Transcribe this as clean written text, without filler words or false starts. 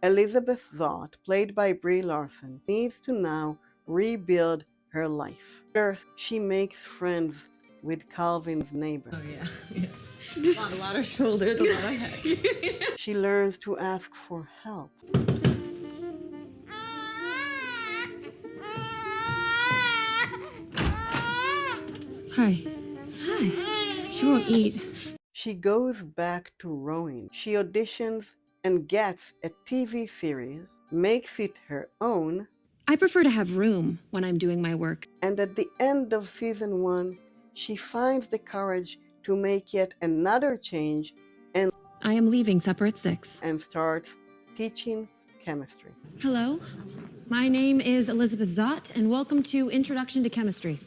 Elizabeth Zott, played by Brie Larson, needs to now rebuild her life. First, she makes friends with Calvin's neighbor. Oh, yeah. A lot of shoulders, a lot of head. She learns to ask for help. Hi. Hi. She won't eat. She goes back to rowing. She auditions and gets a TV series, makes it her own, I prefer to have room when I'm doing my work. and at the end of season 1, she finds the courage to make yet another change I am leaving supper at 6. and starts teaching chemistry. Hello. My name is Elizabeth Zott, and welcome to Introduction to Chemistry.